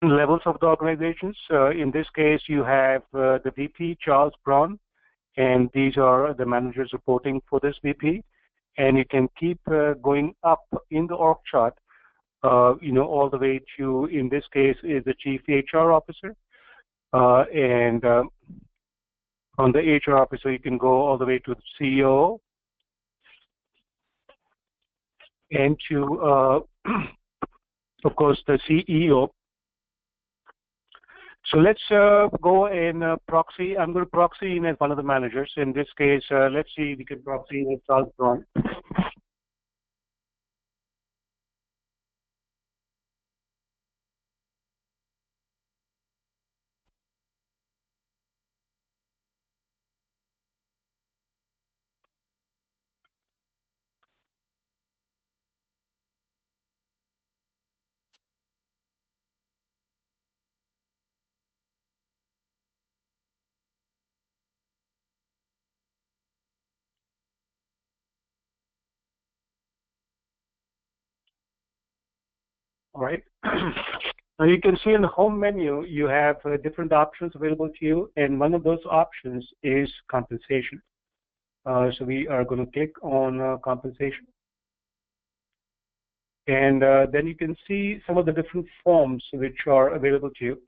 levels of the organizations. In this case, you have the VP, Charles Braun, and these are the managers reporting for this VP. And you can keep going up in the org chart, all the way to, in this case, is the Chief HR Officer. And on the HR Officer, you can go all the way to the CEO and to, of course, the CEO. So let's go and proxy. I'm going to proxy in as one of the managers. In this case, let's see if we can proxy in as Charles Braun. All right. Now you can see in the home menu, you have different options available to you, and one of those options is compensation. So we are going to click on compensation. And then you can see some of the different forms which are available to you.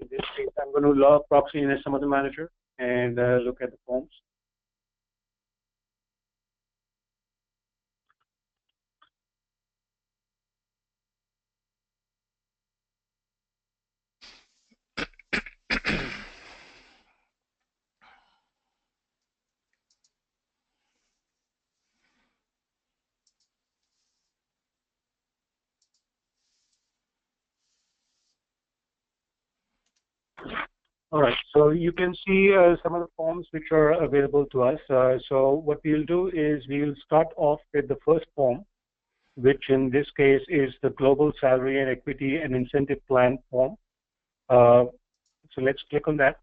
In this case, I'm going to log proxy in as some other manager and look at the forms. All right, so you can see some of the forms which are available to us. So what we'll do is we'll start off with the first form, which in this case is the Global Salary and Equity and Incentive Plan form. So let's click on that.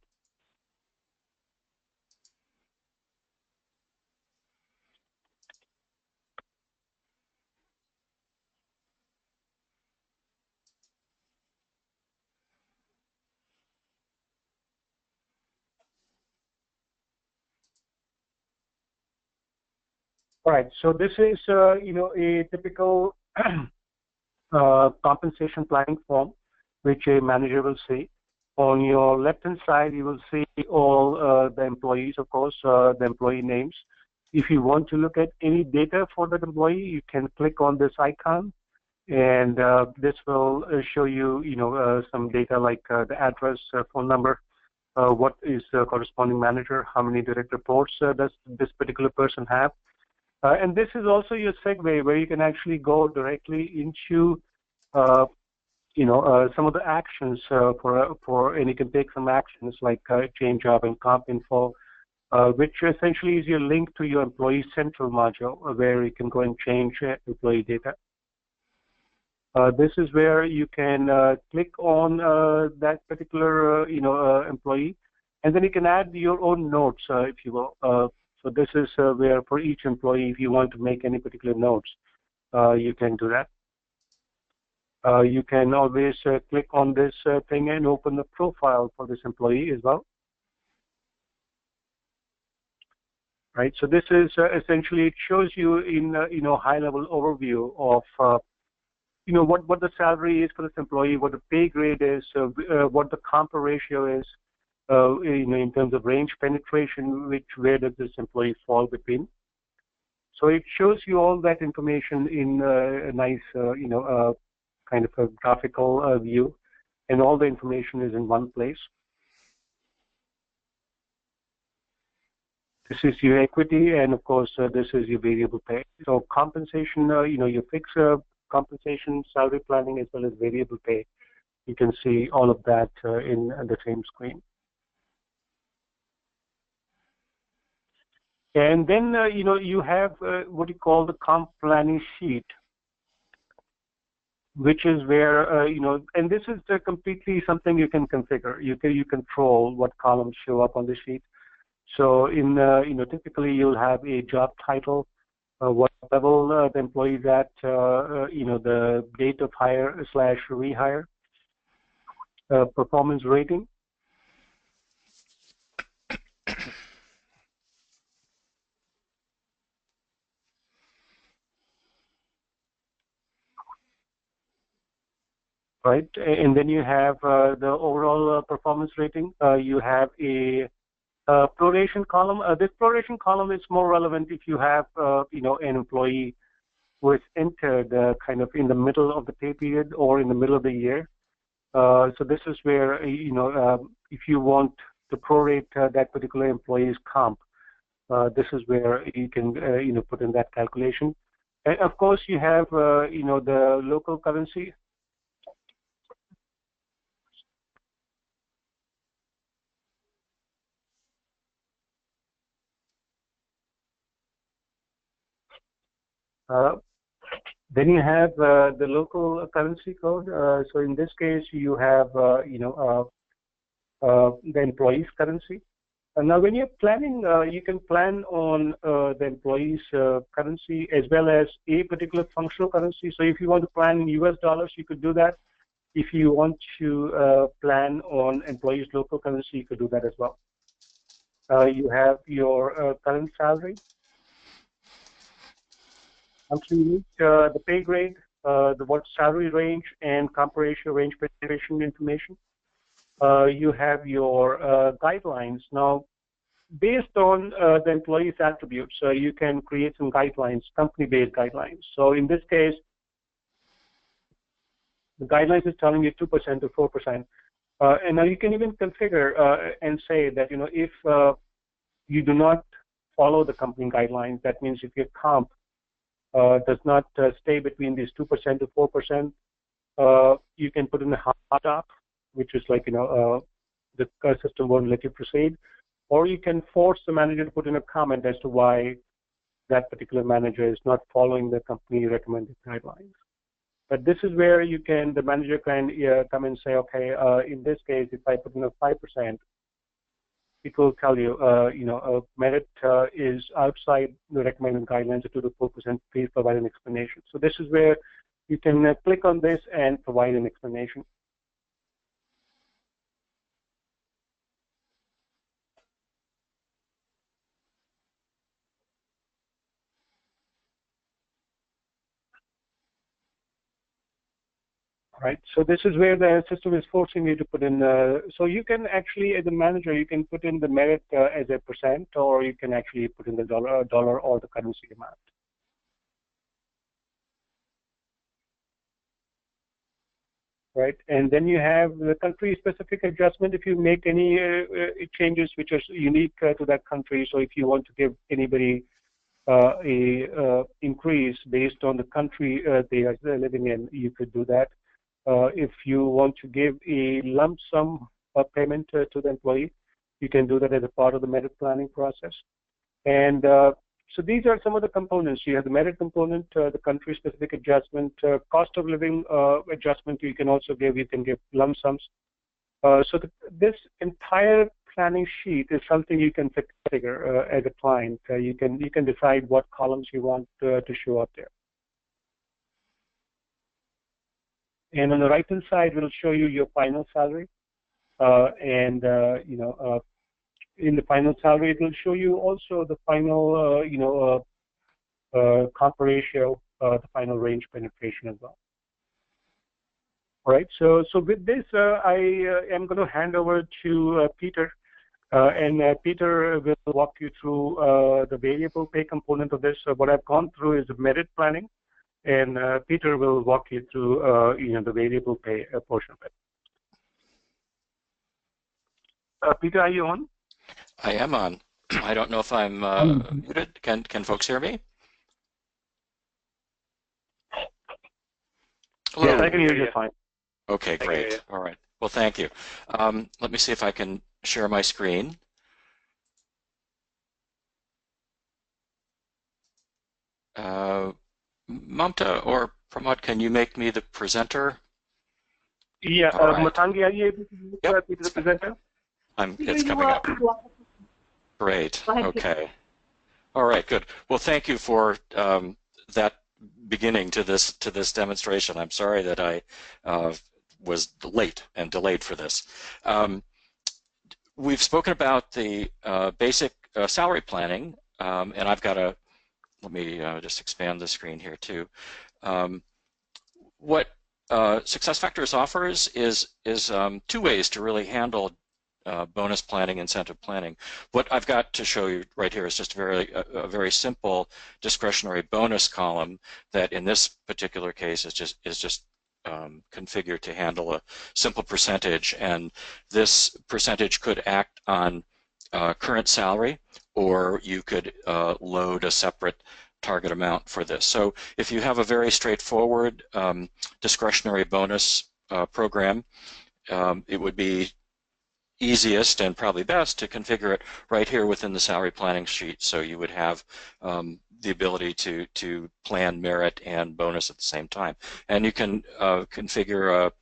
All right, so this is a typical compensation planning form, which a manager will see. On your left-hand side, you will see all the employees, of course, the employee names. If you want to look at any data for that employee, you can click on this icon, and this will show you, some data like the address, phone number, what is the corresponding manager, how many direct reports does this particular person have. And this is also your segue where you can actually go directly into, some of the actions and you can take some actions like change job and comp info, which essentially is your link to your employee central module where you can go and change employee data. This is where you can click on that particular, employee, and then you can add your own notes, if you will. So this is where for each employee, if you want to make any particular notes, you can do that. You can always click on this thing and open the profile for this employee as well. Right. So this is essentially, it shows you in high-level overview of what the salary is for this employee, what the pay grade is, what the comp ratio is. In terms of range penetration, where does this employee fall between? So it shows you all that information in a nice, kind of a graphical view, and all the information is in one place. This is your equity, and of course, this is your variable pay. So compensation, your fixed compensation, salary planning, as well as variable pay. You can see all of that in the same screen. And then, you have what you call the comp planning sheet. which is where, and this is completely something you can configure. You control what columns show up on the sheet. So typically you'll have a job title, what level the employee is at, the date of hire / rehire, performance rating, right? And then you have the overall performance rating. You have a proration column. This proration column is more relevant if you have, an employee who is entered kind of in the middle of the pay period or in the middle of the year. So this is where, if you want to prorate that particular employee's comp, this is where you can, put in that calculation. And of course, you have, the local currency. Then you have the local currency code. So in this case, you have, the employee's currency. Now, when you're planning, you can plan on the employee's currency as well as a particular functional currency. So if you want to plan in US dollars, you could do that. If you want to plan on employees' local currency, you could do that as well. You have your current salary, the pay grade, what salary range, and comp ratio range penetration information. You have your guidelines. Now, based on the employee's attributes, you can create some guidelines, company-based guidelines. So in this case, the guidelines is telling you 2% to 4%. And now you can even configure and say that, if you do not follow the company guidelines, that means if your comp does not stay between these 2% to 4%, you can put in a hard stop, which is like, the system won't let you proceed. Or you can force the manager to put in a comment as to why that particular manager is not following the company recommended guidelines. But this is where the manager can come and say, okay, in this case, if I put in a 5%, it will tell you, merit is outside the recommended guidelines of 2 to 4%. Please provide an explanation. So this is where you can click on this and provide an explanation. Right. So this is where the system is forcing you to put in. So you can actually, as a manager, you can put in the merit as a percent, or you can actually put in the dollar or the currency amount. Right. And then you have the country-specific adjustment if you make any changes which are unique to that country. So if you want to give anybody a increase based on the country they are living in, you could do that. If you want to give a lump sum payment to the employee, you can do that as a part of the merit planning process. And so these are some of the components. You have the merit component, the country-specific adjustment, cost of living adjustment. You can also give. You can give lump sums. So this entire planning sheet is something you can configure as a client. You can decide what columns you want to show up there. And on the right-hand side, we'll show you your final salary. In the final salary, it will show you also the final, comp ratio, the final range penetration as well. All right. So with this, I am going to hand over to Peter, and Peter will walk you through the variable pay component of this. So what I've gone through is the merit planning. And Peter will walk you through, the variable pay portion of it. Peter, are you on? I am on. I don't know if I'm muted. Can folks hear me? Hello. Yes, I can hear you fine. Okay, great. All right. Well, thank you. Let me see if I can share my screen. Mamta or Pramod, can you make me the presenter? Yeah, All right. Matangi, are you able to be the presenter? It's coming up. Great. Okay. All right. Good. Well, thank you for that beginning to this demonstration. I'm sorry that I was late and delayed for this. We've spoken about the basic salary planning, and I've got a. Let me just expand the screen here too. What SuccessFactors offers is two ways to really handle bonus planning, incentive planning. What I've got to show you right here is just a very simple discretionary bonus column that, in this particular case, is just configured to handle a simple percentage, and this percentage could act on current salary, or you could load a separate target amount for this. So if you have a very straightforward discretionary bonus program, it would be easiest and probably best to configure it right here within the salary planning sheet. So you would have the ability to plan merit and bonus at the same time. And you can configure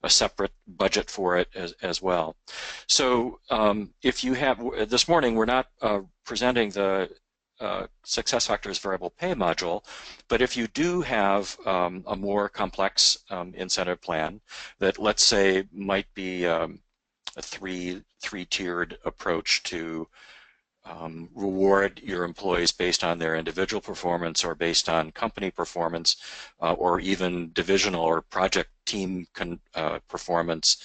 a separate budget for it as well. So if you have, this morning we're not presenting the SuccessFactors variable pay module, but if you do have a more complex incentive plan that, let's say, might be a three-tiered approach to reward your employees based on their individual performance or based on company performance, or even divisional or project team performance,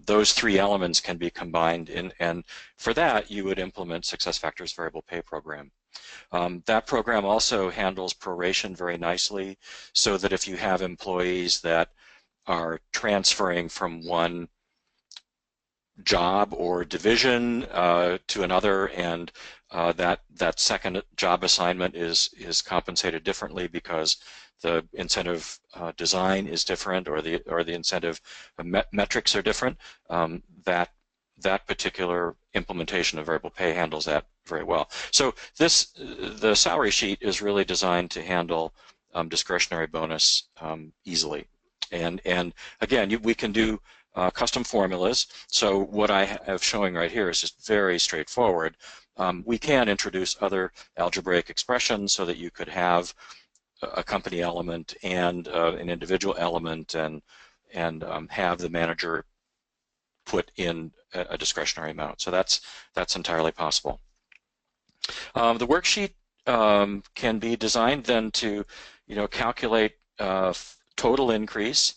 those three elements can be combined, and for that you would implement SuccessFactors variable pay program. That program also handles proration very nicely, so that if you have employees that are transferring from one job or division to another, and that second job assignment is compensated differently because the incentive design is different, or the incentive metrics are different, that particular implementation of variable pay handles that very well. So the salary sheet is really designed to handle discretionary bonus easily, and again, we can do custom formulas. So what I have showing right here is just very straightforward. We can introduce other algebraic expressions so that you could have a company element and an individual element, and have the manager put in a discretionary amount. So that's entirely possible. The worksheet can be designed then to calculate total increase.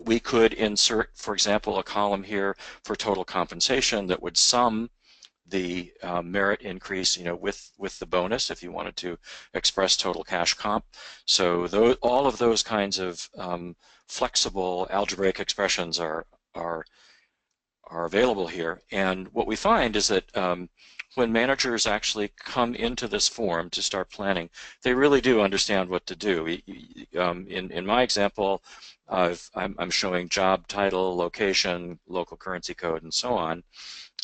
We could insert, for example, a column here for total compensation that would sum the merit increase, with the bonus, if you wanted to express total cash comp. So all of those kinds of flexible algebraic expressions are available here. And what we find is that when managers actually come into this form to start planning, they really do understand what to do. In my example, I'm showing job title, location, local currency code, and so on.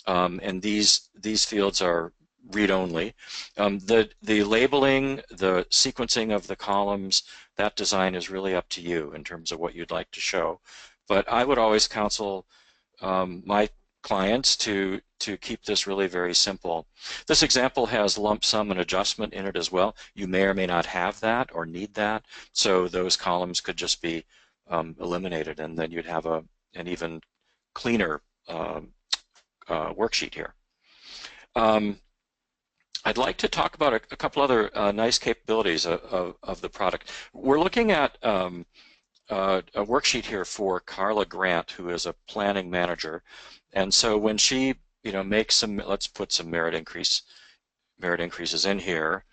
And these fields are read-only. The labeling, the sequencing of the columns, that design is really up to you in terms of what you'd like to show. But I would always counsel my clients to keep this really very simple. This example has lump sum and adjustment in it as well. You may or may not have that or need that, so those columns could just be eliminated, and then you'd have an even cleaner worksheet here. I'd like to talk about a couple other nice capabilities of the product. We're looking at a worksheet here for Carla Grant, who is a planning manager, and so when she makes some, let's put some merit increases in here.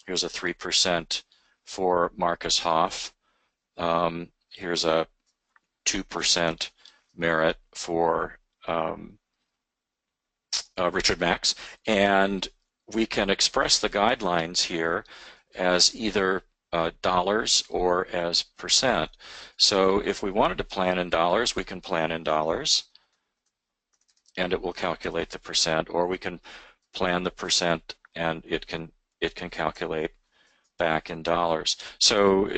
Here's a 3% for Marcus Hoff. Here's a 2% merit for Richard Max, and we can express the guidelines here as either dollars or as percent. So if we wanted to plan in dollars, we can plan in dollars, and it will calculate the percent, or we can plan the percent and it can calculate back in dollars. So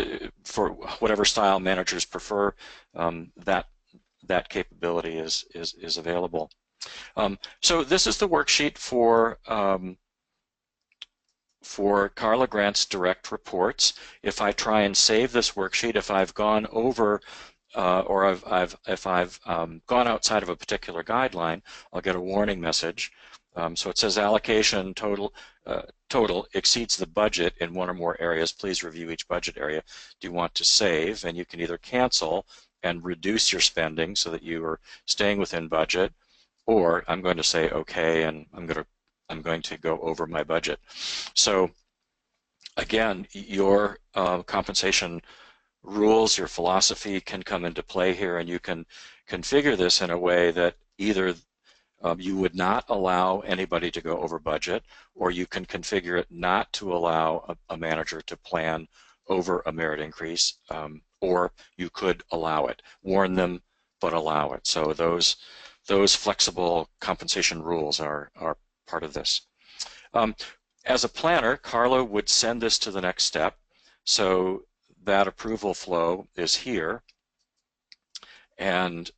for whatever style managers prefer, that capability is available. So this is the worksheet for Carla Grant's direct reports. If I try and save this worksheet, if I've gone over or if I've gone outside of a particular guideline, I'll get a warning message. So it says allocation total exceeds the budget in one or more areas. Please review each budget area. Do you want to save? And you can either cancel and reduce your spending so that you are staying within budget, or I'm going to say okay, and I'm going to go over my budget. So again, your compensation rules, your philosophy can come into play here, and you can configure this in a way that either you would not allow anybody to go over budget, or you can configure it not to allow a manager to plan over a merit increase, or you could allow it. Warn them, but allow it. So those flexible compensation rules are part of this. As a planner, Carla would send this to the next step. So that approval flow is here, and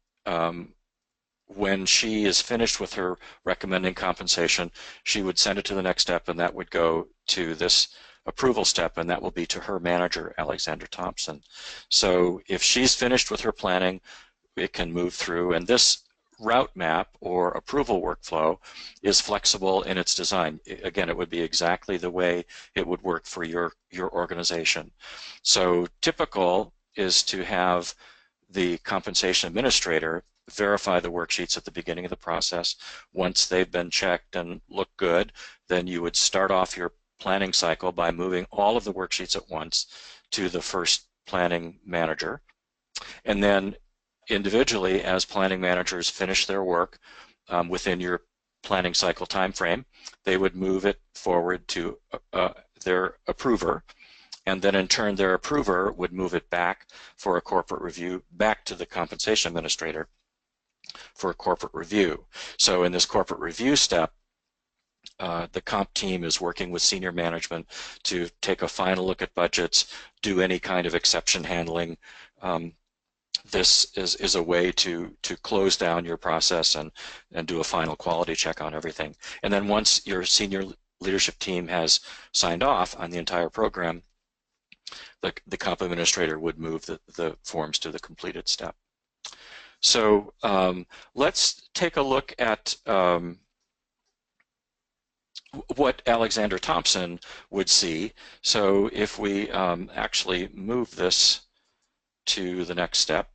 when she is finished with her recommending compensation, she would send it to the next step, and that would go to this approval step, and that will be to her manager, Alexander Thompson. So if she's finished with her planning, it can move through, and this route map or approval workflow is flexible in its design. Again, it would be exactly the way it would work for your organization. So typical is to have the compensation administrator verify the worksheets at the beginning of the process. Once they've been checked and look good, then you would start off your planning cycle by moving all of the worksheets at once to the first planning manager. And then individually, as planning managers finish their work within your planning cycle time frame, they would move it forward to their approver, and then in turn their approver would move it back for a corporate review back to the compensation administrator for a corporate review. So in this corporate review step, the comp team is working with senior management to take a final look at budgets, do any kind of exception handling. This is a way to close down your process and do a final quality check on everything. And then once your senior leadership team has signed off on the entire program, the comp administrator would move the forms to the completed step. So let's take a look at what Alexander Thompson would see. So if we actually move this to the next step,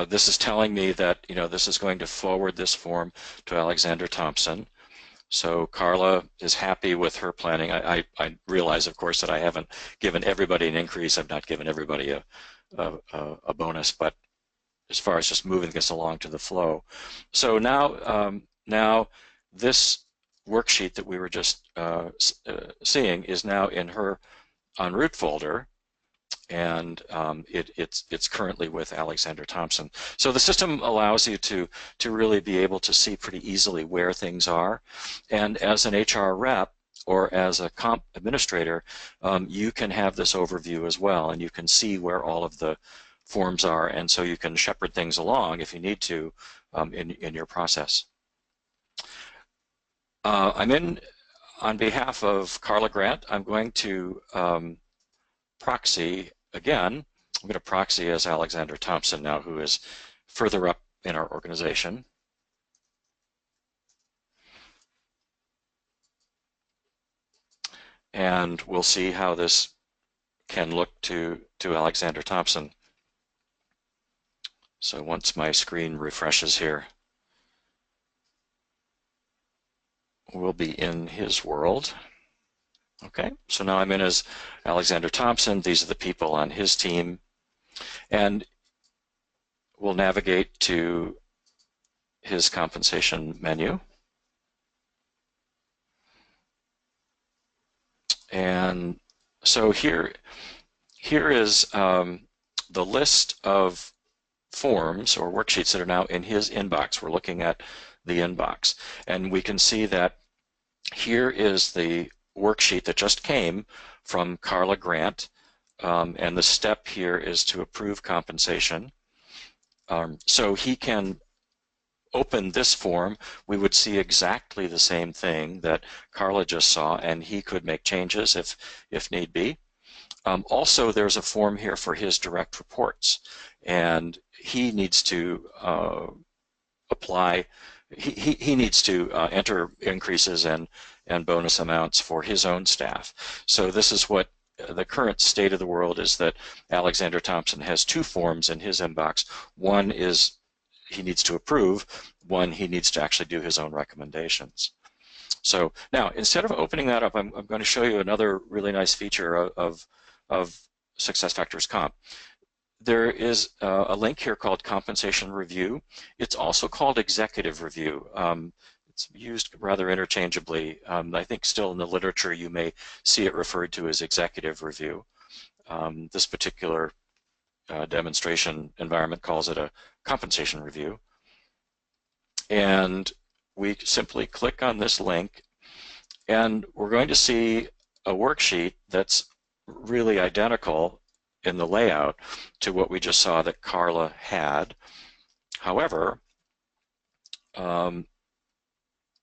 this is telling me that this is going to forward this form to Alexander Thompson. So Carla is happy with her planning. I realize, of course, that I haven't given everybody an increase. I've not given everybody a bonus, but as far as just moving this along to the flow. So now this worksheet that we were just seeing is now in her en route folder, and it's currently with Alexander Thompson. So the system allows you to really be able to see pretty easily where things are, and as an HR rep or as a comp administrator, you can have this overview as well, and you can see where all of the forms are, and so you can shepherd things along if you need to in your process. I'm in on behalf of Carla Grant. I'm going to proxy again. I'm going to proxy as Alexander Thompson now, who is further up in our organization. And we'll see how this can look to Alexander Thompson. So once my screen refreshes here, we'll be in his world. Okay, so now I'm in as Alexander Thompson. These are the people on his team. And we'll navigate to his compensation menu. And so here is the list of forms or worksheets that are now in his inbox. We're looking at the inbox, and we can see that here is the worksheet that just came from Carla Grant, and the step here is to approve compensation. So he can open this form. We would see exactly the same thing that Carla just saw, and he could make changes if need be. Also, there's a form here for his direct reports, and he needs to apply. He needs to enter increases and bonus amounts for his own staff. So this is what the current state of the world is, that Alexander Thompson has two forms in his inbox. One is he needs to approve, one he needs to actually do his own recommendations. So now, instead of opening that up, I'm going to show you another really nice feature of SuccessFactors Comp. There is a link here called Compensation Review. It's also called Executive Review. It's used rather interchangeably. I think still in the literature you may see it referred to as Executive Review. This particular demonstration environment calls it a Compensation Review. And we simply click on this link, and we're going to see a worksheet that's really identical in the layout to what we just saw that Carla had. However,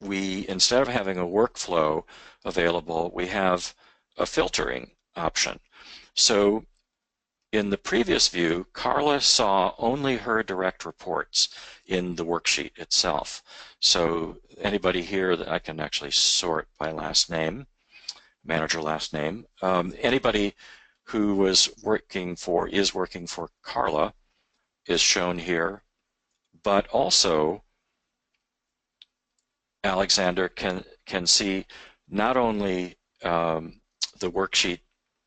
instead of having a workflow available, we have a filtering option. So in the previous view, Carla saw only her direct reports in the worksheet itself. So anybody here that I can actually sort by last name, manager last name, anybody who is working for Carla is shown here, but also Alexander can see not only the worksheet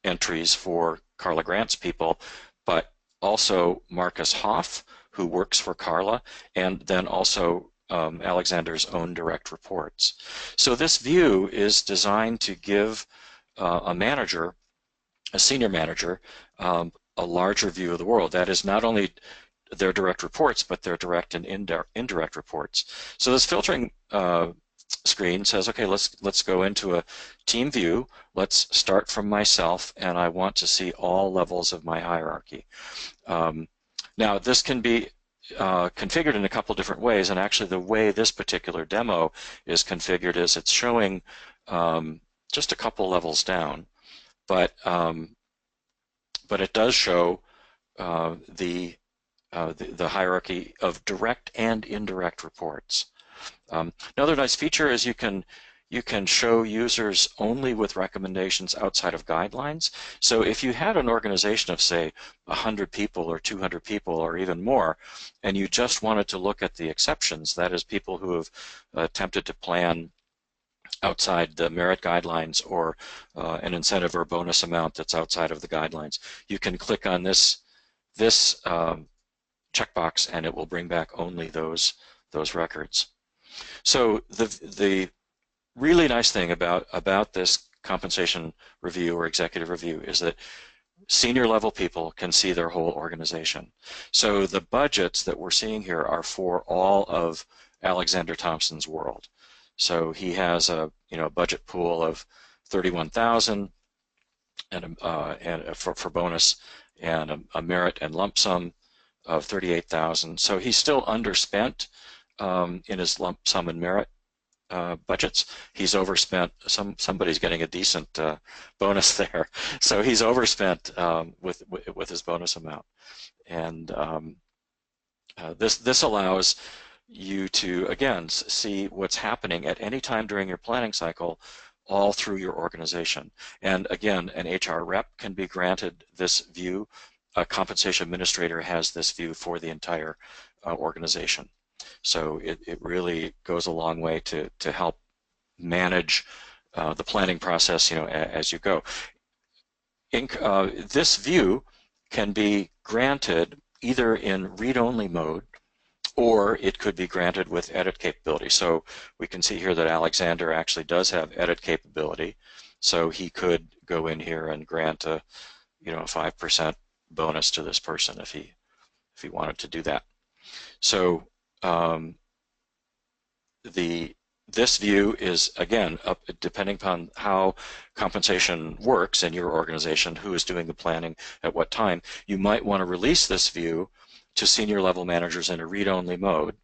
entries for Carla Grant's people, but also Marcus Hoff, who works for Carla, and then also Alexander's own direct reports. So this view is designed to give a manager, a senior manager, a larger view of the world. That is not only their direct reports, but their direct and indirect reports. So this filtering screen says, okay, let's go into a team view. Let's start from myself, and I want to see all levels of my hierarchy. Now, this can be configured in a couple different ways, and actually the way this particular demo is configured is it's showing just a couple levels down, but it does show the hierarchy of direct and indirect reports. Another nice feature is you can show users only with recommendations outside of guidelines. So if you had an organization of, say, 100 people or 200 people or even more, and you just wanted to look at the exceptions, that is, people who have attempted to plan outside the merit guidelines or an incentive or bonus amount that's outside of the guidelines, you can click on this checkbox, and it will bring back only those records. So the really nice thing about this compensation review or executive review is that senior level people can see their whole organization. So the budgets that we're seeing here are for all of Alexander Thompson's world. So he has a budget pool of 31,000 and for bonus, and a merit and lump sum of 38,000. So he's still underspent in his lump sum and merit budgets. He's overspent. Somebody's getting a decent bonus there, so he's overspent with his bonus amount. And this allows you to again see what's happening at any time during your planning cycle, all through your organization. And again, an HR rep can be granted this view. A compensation administrator has this view for the entire organization. So it really goes a long way to help manage the planning process, as you go. This view can be granted either in read-only mode, or it could be granted with edit capability. So we can see here that Alexander actually does have edit capability. So he could go in here and grant a 5% bonus to this person if he wanted to do that. So the This view is, again, depending upon how compensation works in your organization, who is doing the planning at what time, you might want to release this view to senior level managers in a read-only mode.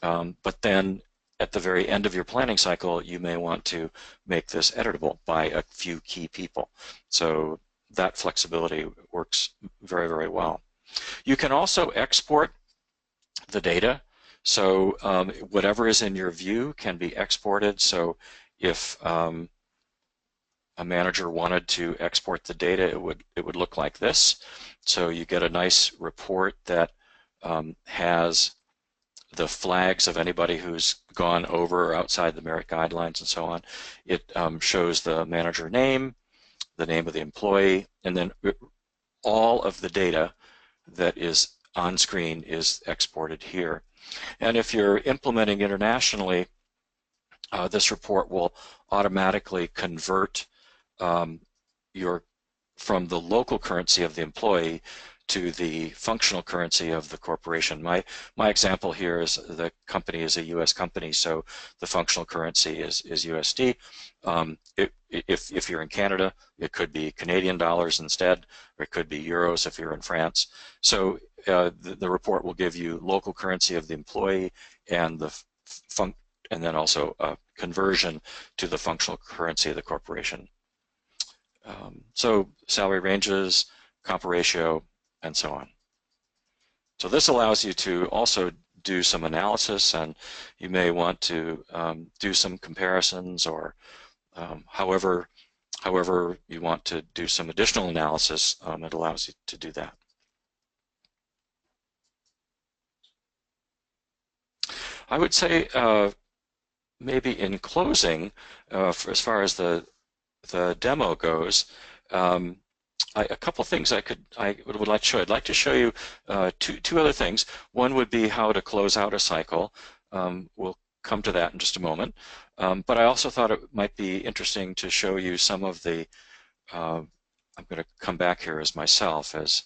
But then at the very end of your planning cycle, you may want to make this editable by a few key people. So that flexibility works very, very well. You can also export the data. So whatever is in your view can be exported. So if a manager wanted to export the data, it would look like this. So you get a nice report that has the flags of anybody who's gone over or outside the merit guidelines and so on. It shows the manager name, the name of the employee, and then all of the data that is on screen is exported here. And if you're implementing internationally, this report will automatically convert from the local currency of the employee to the functional currency of the corporation. My example here is the company is a U.S. company, so the functional currency is USD. If you're in Canada, it could be Canadian dollars instead, or it could be euros if you're in France. So the report will give you local currency of the employee and and then also a conversion to the functional currency of the corporation. So salary ranges, comp ratio, and so on. So this allows you to also do some analysis, and you may want to do some comparisons, or however you want to do some additional analysis, it allows you to do that. I would say maybe in closing, as far as the demo goes, a couple things I would like to show. I'd like to show you two other things. One would be how to close out a cycle. We'll come to that in just a moment. But I also thought it might be interesting to show you some of the, I'm going to come back here as myself, as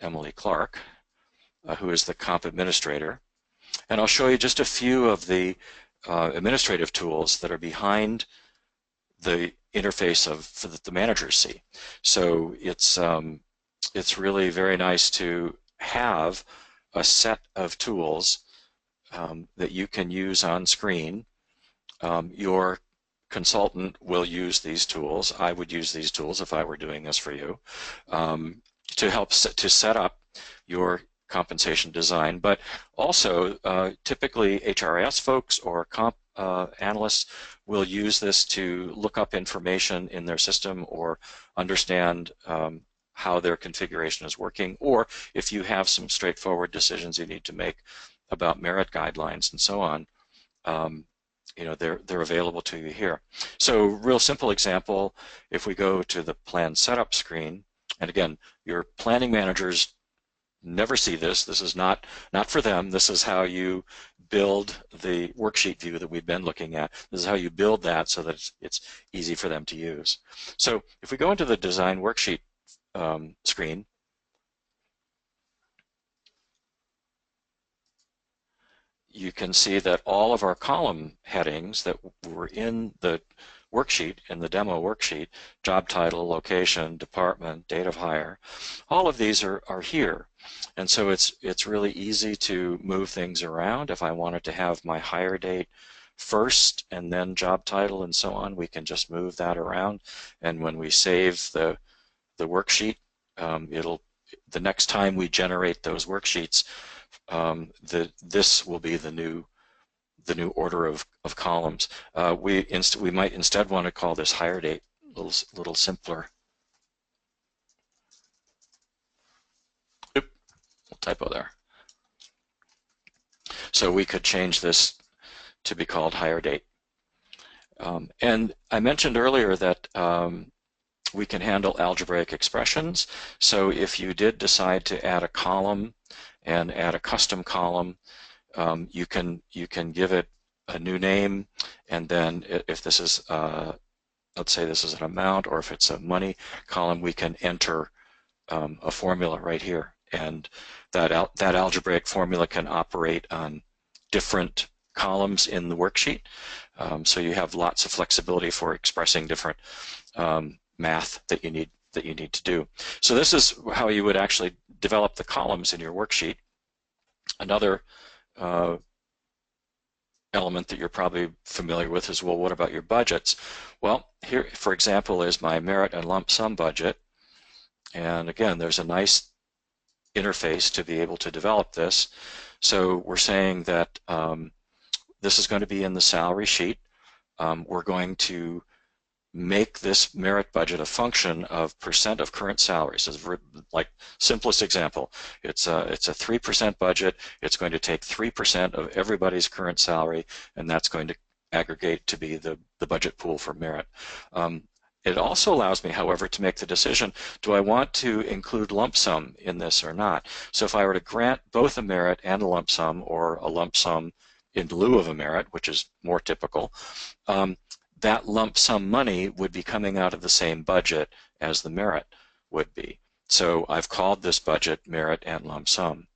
Emily Clark, who is the comp administrator. And I'll show you just a few of the administrative tools that are behind the interface for the managers see. So it's really very nice to have a set of tools that you can use on screen. Your consultant will use these tools. I would use these tools if I were doing this for you to help to set up your compensation design. But also, typically HRIS folks or comp analysts will use this to look up information in their system or understand how their configuration is working, or if you have some straightforward decisions you need to make about merit guidelines and so on, you know, they're available to you here. So real simple example, if we go to the plan setup screen, and again, your planning managers never see this. This is not for them. This is how you build the worksheet view that we've been looking at. This is how you build that so that it's easy for them to use. So if we go into the design worksheet screen, you can see that all of our column headings that were in the worksheet, in the demo worksheet, job title, location, department, date of hire, all of these are here. And so it's really easy to move things around. If I wanted to have my hire date first and then job title and so on, we can just move that around. And when we save the worksheet, the next time we generate those worksheets, this will be the new order of columns. We might instead want to call this hire date a little simpler. Oop, typo there. So we could change this to be called hire date. And I mentioned earlier that we can handle algebraic expressions. So if you did decide to add a column and add a custom column, you can give it a new name, and then if this is let's say this is an amount, or if it's a money column, we can enter a formula right here, and that algebraic formula can operate on different columns in the worksheet. So you have lots of flexibility for expressing different math that you need to do. So this is how you would actually develop the columns in your worksheet. Another element that you're probably familiar with is, well, what about your budgets? Well, here, for example, is my merit and lump sum budget. And again, there's a nice interface to be able to develop this. So we're saying that this is going to be in the salary sheet. We're going to make this merit budget a function of percent of current salaries. So like simplest example, it's a 3% budget. It's going to take 3% of everybody's current salary, and that's going to aggregate to be the budget pool for merit. It also allows me, however, to make the decision, do I want to include lump sum in this or not? So if I were to grant both a merit and a lump sum, or a lump sum in lieu of a merit, which is more typical, that lump sum money would be coming out of the same budget as the merit would be. So I've called this budget merit and lump sum.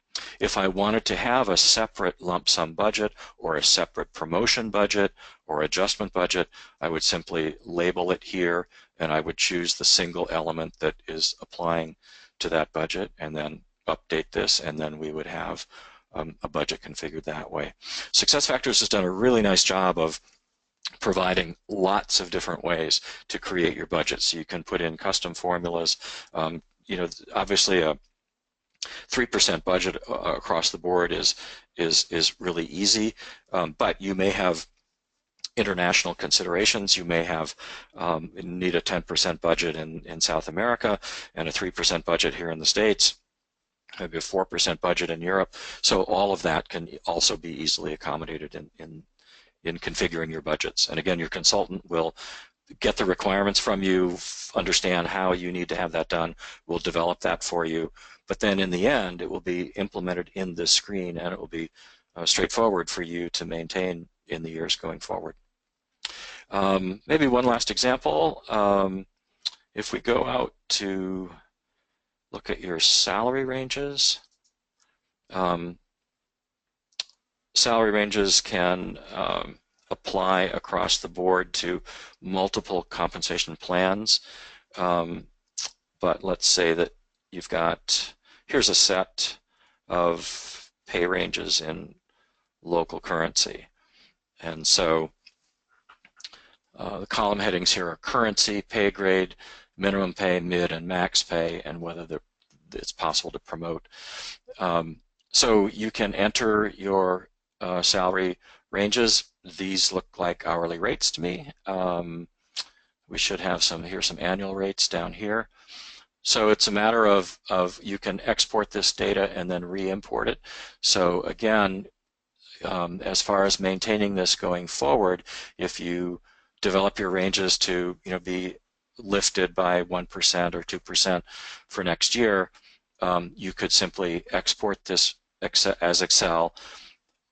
If I wanted to have a separate lump sum budget or a separate promotion budget or adjustment budget, I would simply label it here, and I would choose the single element that is applying to that budget, and then update this, and then we would have a budget configured that way. SuccessFactors has done a really nice job of providing lots of different ways to create your budget. So you can put in custom formulas. You know, obviously a 3% budget across the board is really easy, but you may have international considerations. You may have need a 10% budget in South America and a 3% budget here in the States, maybe a 4% budget in Europe. So all of that can also be easily accommodated in configuring your budgets. And again, your consultant will get the requirements from you, understand how you need to have that done, will develop that for you, but then in the end it will be implemented in this screen, and it will be straightforward for you to maintain in the years going forward. Maybe one last example. If we go out to look at your salary ranges, salary ranges can apply across the board to multiple compensation plans. But let's say that you've got, here's a set of pay ranges in local currency. And so the column headings here are currency, pay grade, minimum pay, mid, and max pay, and whether it's possible to promote. So you can enter your salary ranges. These look like hourly rates to me. We should have some annual rates down here. So it's a matter of you can export this data and then re-import it. So again, as far as maintaining this going forward, if you develop your ranges to be lifted by 1% or 2% for next year, you could simply export this as Excel,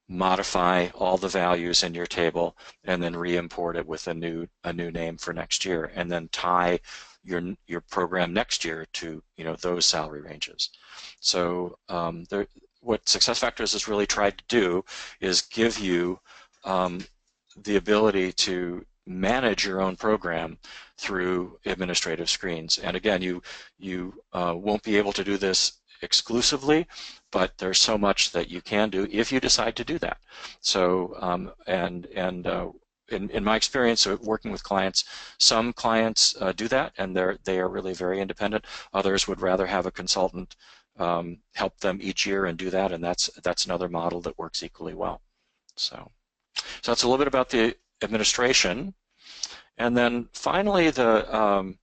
modify all the values in your table, and then re-import it with a new name for next year, and then tie your program next year to those salary ranges. So what SuccessFactors has really tried to do is give you the ability to manage your own program through administrative screens. And again, you won't be able to do this exclusively, but there's so much that you can do if you decide to do that. So in my experience of working with clients, some clients do that, and they are really very independent. Others would rather have a consultant help them each year and do that, and that's another model that works equally well. So that's a little bit about the administration. And then finally, the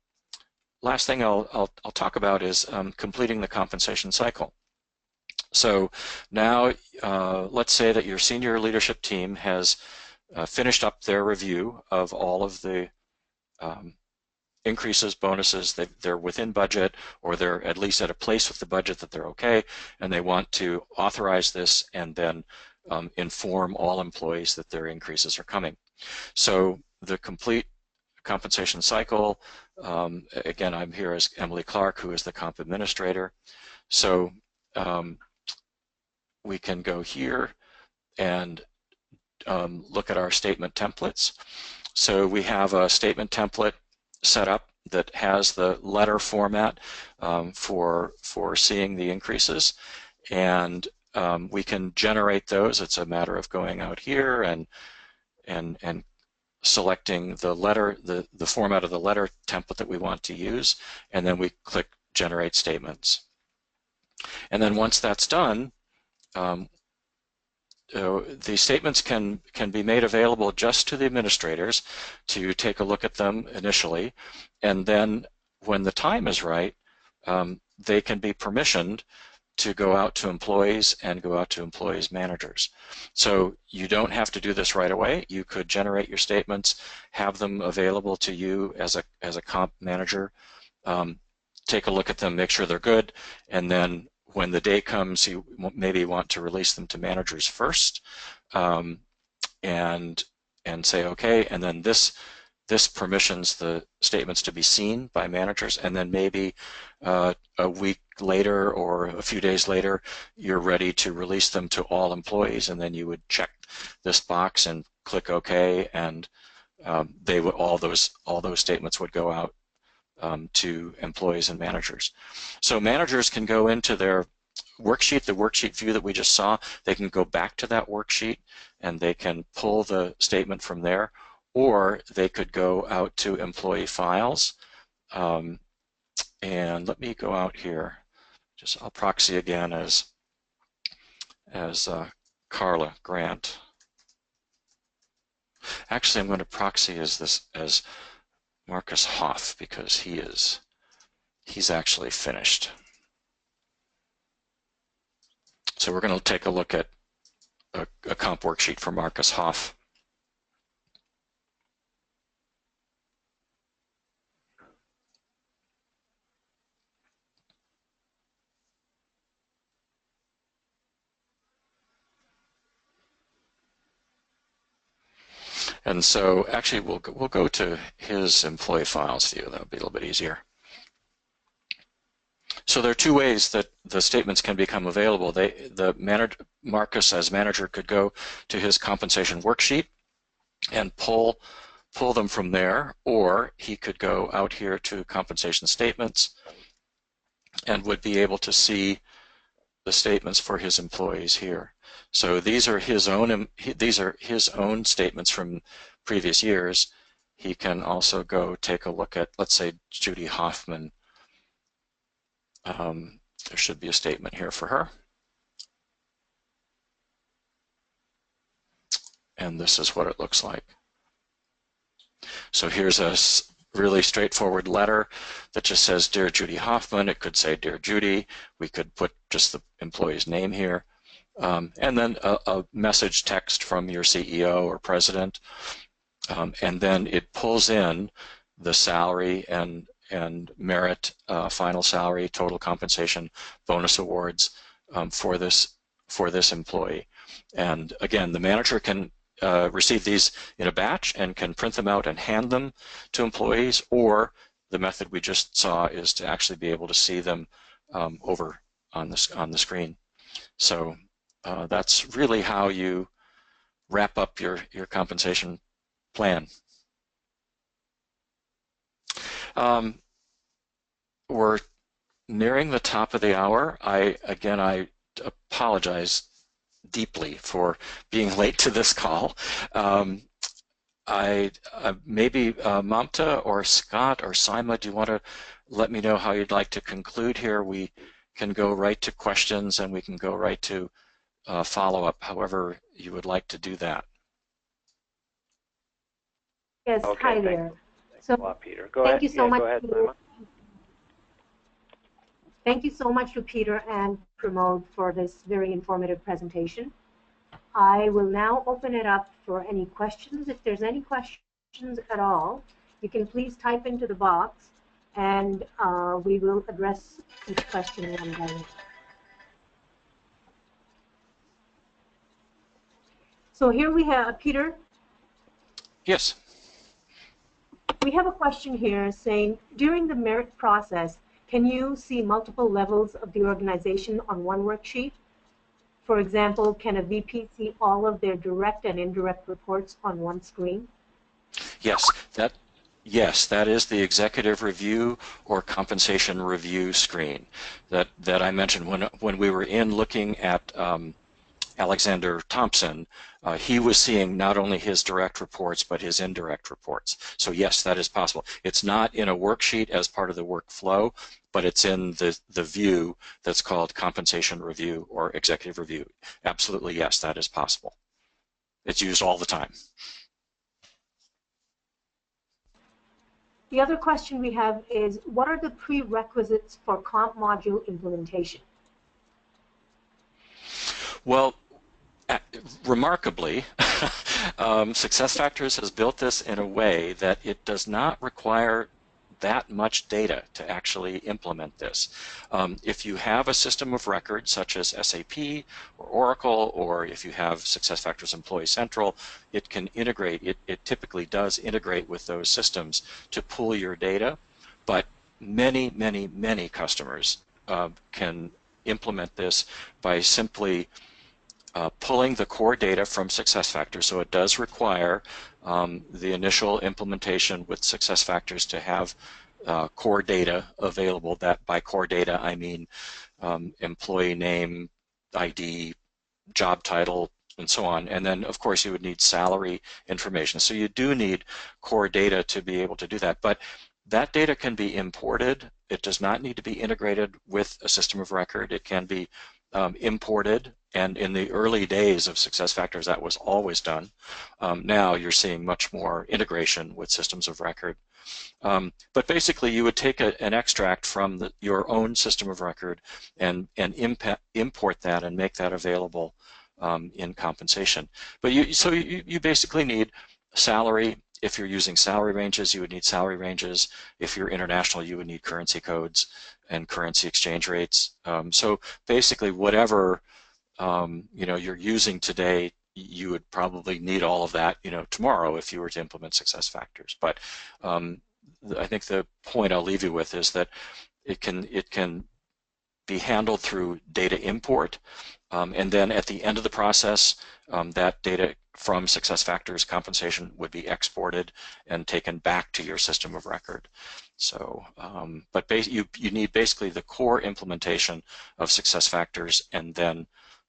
last thing I'll talk about is completing the compensation cycle. So now let's say that your senior leadership team has finished up their review of all of the increases, bonuses. They're within budget, or they're at least at a place with the budget that they're okay, and they want to authorize this and then inform all employees that their increases are coming. So the complete compensation cycle, again, I'm here as Emily Clark, who is the comp administrator. So we can go here and look at our statement templates. So we have a statement template set up that has the letter format for seeing the increases, and we can generate those. It's a matter of going out here and selecting the letter, the format of the letter template that we want to use, and then we click Generate Statements. And then once that's done, the statements can be made available just to the administrators to take a look at them initially, and then when the time is right, they can be permissioned to go out to employees and go out to employees' managers. So you don't have to do this right away. You could generate your statements, have them available to you as a comp manager, take a look at them, make sure they're good, and then when the day comes, you maybe want to release them to managers first, and say okay, and then this permissions the statements to be seen by managers, and then maybe a week later or a few days later, you're ready to release them to all employees, and then you would check this box and click OK, and they would all those statements would go out to employees and managers. So managers can go into their worksheet, the worksheet view that we just saw. They can go back to that worksheet and they can pull the statement from there, or they could go out to employee files. And let me go out here. I'll proxy again as Carla Grant. Actually, I'm going to proxy as Marcus Hoff, because he's actually finished. So we're going to take a look at a comp worksheet for Marcus Hoff. And so actually we'll go to his employee files view. That'll be a little bit easier. So there are two ways that the statements can become available. Marcus as manager could go to his compensation worksheet and pull them from there, or he could go out here to compensation statements and would be able to see the statements for his employees here. So these are his own statements from previous years. He can also go take a look at, let's say, Judy Hoffman. There should be a statement here for her. And this is what it looks like. So here's a really straightforward letter that just says, Dear Judy Hoffman. It could say, Dear Judy. We could put just the employee's name here. And then a message text from your CEO or president. And then it pulls in the salary and merit, final salary, total compensation, bonus awards for this employee. And again, the manager can receive these in a batch and can print them out and hand them to employees, or the method we just saw is to actually be able to see them over on the screen. So that's really how you wrap up your compensation plan. We're nearing the top of the hour. I apologize deeply for being late to this call. Maybe Mamta or Scott or Saima, do you want to let me know how you'd like to conclude here? We can go right to questions and we can go right to follow-up, however you would like to do that. Yes, okay, hi there. Thanks a lot, Peter. Go ahead. Thank you so much. Go ahead, Saima. Thank you so much to Peter and Pramod for this very informative presentation. I will now open it up for any questions. If there's any questions at all, you can please type into the box and we will address each question one by one. So here we have, Peter? Yes. We have a question here saying, during the merit process, can you see multiple levels of the organization on one worksheet? For example, can a VP see all of their direct and indirect reports on one screen? Yes, that is the executive review or compensation review screen that I mentioned when we were in looking at Alexander Thompson. He was seeing not only his direct reports but his indirect reports. So yes, that is possible. It's not in a worksheet as part of the workflow, but it's in the view that's called compensation review or executive review. Absolutely, yes, that is possible. It's used all the time. The other question we have is, what are the prerequisites for comp module implementation? Well, remarkably, SuccessFactors has built this in a way that it does not require that much data to actually implement this. If you have a system of record such as SAP or Oracle, or if you have SuccessFactors Employee Central, it can integrate, it typically does integrate with those systems to pull your data, but many, many, many customers can implement this by simply pulling the core data from SuccessFactors. So it does require the initial implementation with SuccessFactors to have core data available. That by core data I mean employee name, ID, job title, and so on. And then of course you would need salary information. So you do need core data to be able to do that. But that data can be imported. It does not need to be integrated with a system of record. It can be imported, and in the early days of SuccessFactors that was always done. Now you're seeing much more integration with systems of record. But basically you would take an extract from your own system of record and import that and make that available in compensation. But you basically need salary. If you're using salary ranges, you would need salary ranges. If you're international, you would need currency codes and currency exchange rates. So basically whatever you're using today, you would probably need all of that tomorrow if you were to implement SuccessFactors. But I think the point I'll leave you with is that it can be handled through data import, and then at the end of the process, that data from SuccessFactors compensation would be exported and taken back to your system of record. So, but you need basically the core implementation of SuccessFactors and then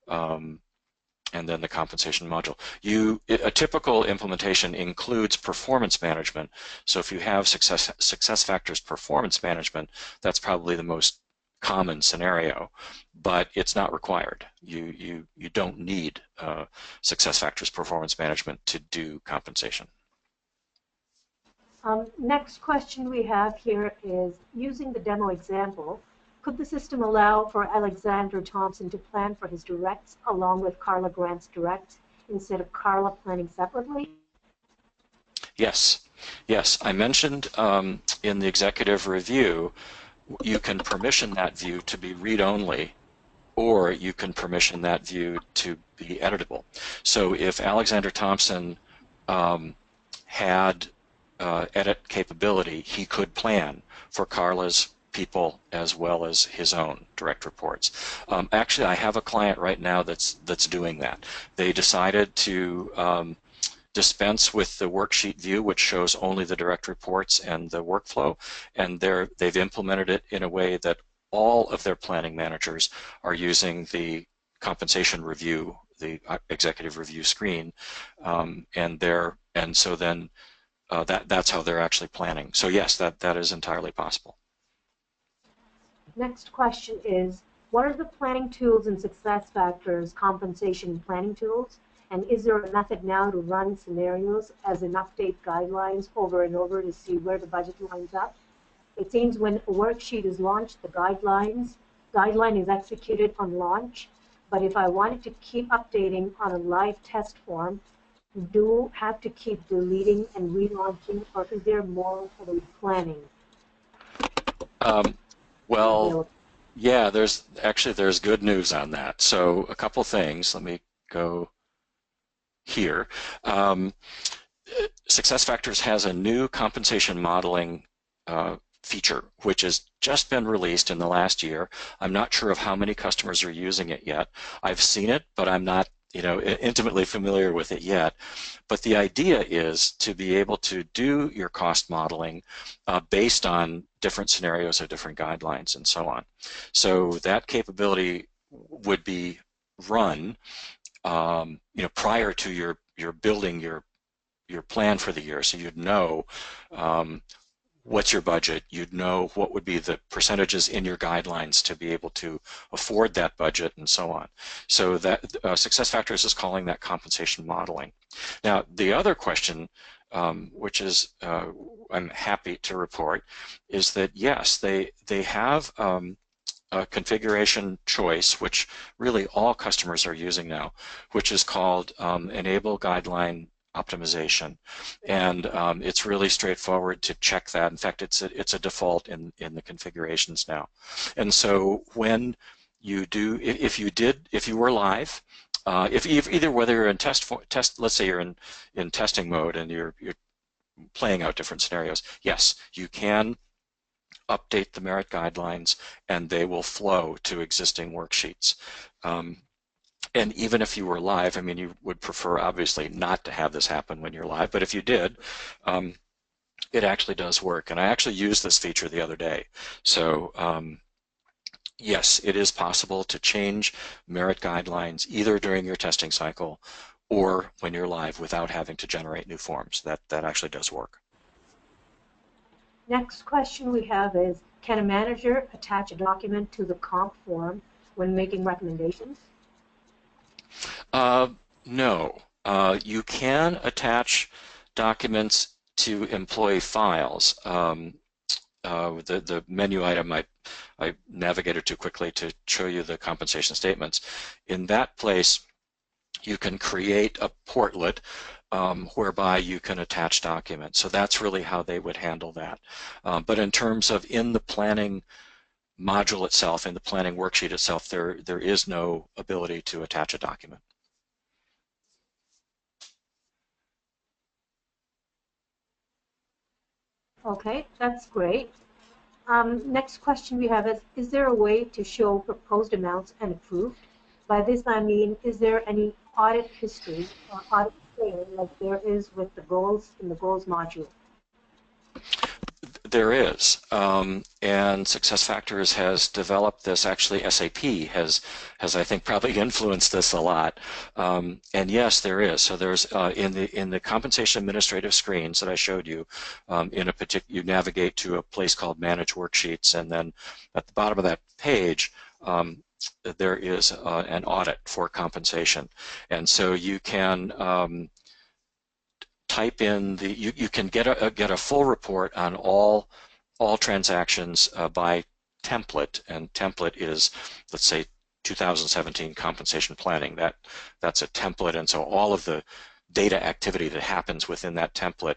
the compensation module. A typical implementation includes performance management. So if you have SuccessFactors performance management, that's probably the most common scenario, but it's not required. You don't need SuccessFactors performance management to do compensation. Next question we have here is, using the demo example, could the system allow for Alexander Thompson to plan for his directs along with Carla Grant's directs instead of Carla planning separately? Yes. Yes. I mentioned in the executive review, you can permission that view to be read-only, or you can permission that view to be editable. So if Alexander Thompson had edit capability, he could plan for Carla's people as well as his own direct reports. Actually, I have a client right now that's doing that. They decided to dispense with the worksheet view, which shows only the direct reports and the workflow, and they've implemented it in a way that all of their planning managers are using the compensation review, the executive review screen, and so then that's how they're actually planning. So yes, that is entirely possible. Next question is, what are the planning tools in SuccessFactors compensation planning tools? And is there a method now to run scenarios as in update guidelines over and over to see where the budget lines up? It seems when a worksheet is launched, the guideline is executed on launch. But if I wanted to keep updating on a live test form, do have to keep deleting and relaunching, or is there more for the planning? Well, yeah, there's good news on that. So a couple things. Let me go here. SuccessFactors has a new compensation modeling feature, which has just been released in the last year. I'm not sure of how many customers are using it yet. I've seen it, but I'm not, intimately familiar with it yet. But the idea is to be able to do your cost modeling based on different scenarios or different guidelines and so on. So that capability would be run, prior to your building your plan for the year. So you'd know what's your budget, you'd know what would be the percentages in your guidelines to be able to afford that budget and so on. So that SuccessFactors is calling that compensation modeling. Now the other question, which is I'm happy to report, is that yes, they have a configuration choice, which really all customers are using now, which is called Enable Guideline Optimization, and it's really straightforward to check that. In fact, it's a default in the configurations now. And so when you do, if you were live, either whether you're in test, let's say you're in testing mode and you're playing out different scenarios, yes, you can update the merit guidelines and they will flow to existing worksheets. And even if you were live, I mean, you would prefer obviously not to have this happen when you're live, but if you did, it actually does work. And I actually used this feature the other day. So yes, it is possible to change merit guidelines either during your testing cycle or when you're live without having to generate new forms. That actually does work. Next question we have is, can a manager attach a document to the comp form when making recommendations? No. You can attach documents to employee files. The menu item, I navigated too quickly to show you the compensation statements. In that place, you can create a portlet whereby you can attach documents. So that's really how they would handle that. But in terms of in the planning module itself, in the planning worksheet itself, there is no ability to attach a document. Okay, that's great. Next question we have is there a way to show proposed amounts and approved? By this I mean, is there any audit history or audit trail like there is with the goals in the goals module? There is, and SuccessFactors has developed this. Actually, SAP has I think probably influenced this a lot. And yes, there is. So there's in the compensation administrative screens that I showed you, you navigate to a place called Manage Worksheets, and then at the bottom of that page, there is an audit for compensation, and so you can type in you can get a full report on all transactions by template, and template is, let's say, 2017 compensation planning. That's a template, and so all of the data activity that happens within that template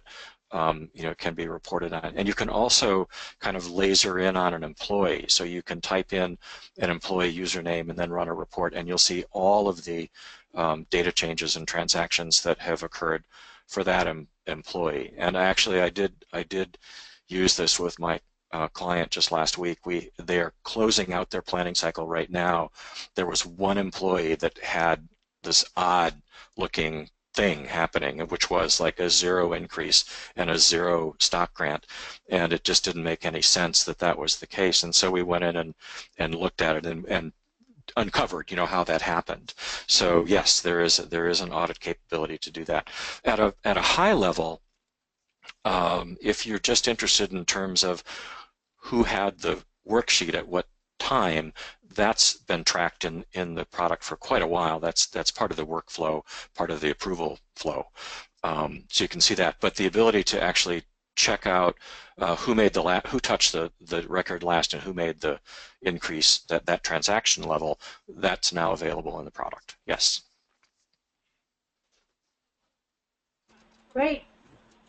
can be reported on. And you can also kind of laser in on an employee, so you can type in an employee username and then run a report, and you'll see all of the data changes and transactions that have occurred for that employee. And actually, I did use this with my client just last week. They are closing out their planning cycle right now. There was one employee that had this odd looking thing happening, which was like a 0 increase and a 0 stock grant, and it just didn't make any sense that was the case. And so we went in and looked at it and uncovered, how that happened. So yes, there is an audit capability to do that. At a high level, if you're just interested in terms of who had the worksheet at what time, that's been tracked in the product for quite a while. That's part of the workflow, part of the approval flow. So you can see that. But the ability to actually check out who touched the record last and who made the increase, that transaction level, that's now available in the product. Yes. Great.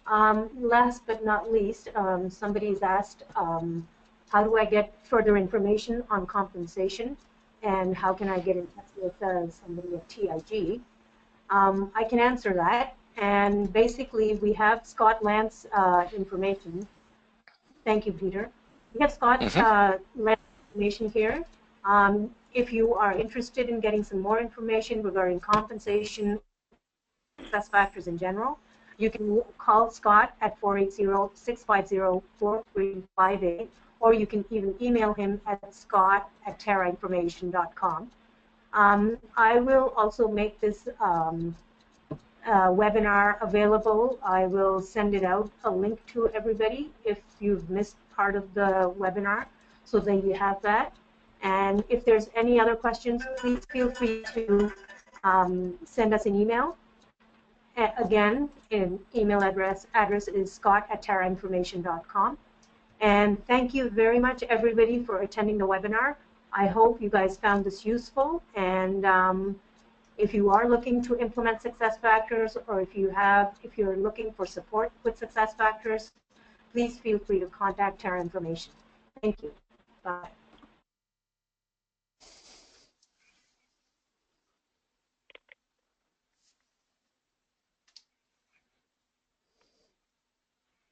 Last but not least, somebody's asked, how do I get further information on compensation, and how can I get in touch with somebody at TIG? I can answer that, and basically we have Scott Lantz information. Thank you, Peter. We have Scott information here. If you are interested in getting some more information regarding compensation, success factors in general, you can call Scott at 480-650-4358, or you can even email him at scott@terrainformation.com. I will also make this webinar available. I will send it out, a link to everybody if you've missed part of the webinar, so that you have that. And if there's any other questions, please feel free to send us an email. Again, email address is scott@terrainformation.com. And thank you very much, everybody, for attending the webinar. I hope you guys found this useful. And if you are looking to implement SuccessFactors, or if you're looking for support with SuccessFactors, please feel free to contact Terra Information. Thank you. Bye.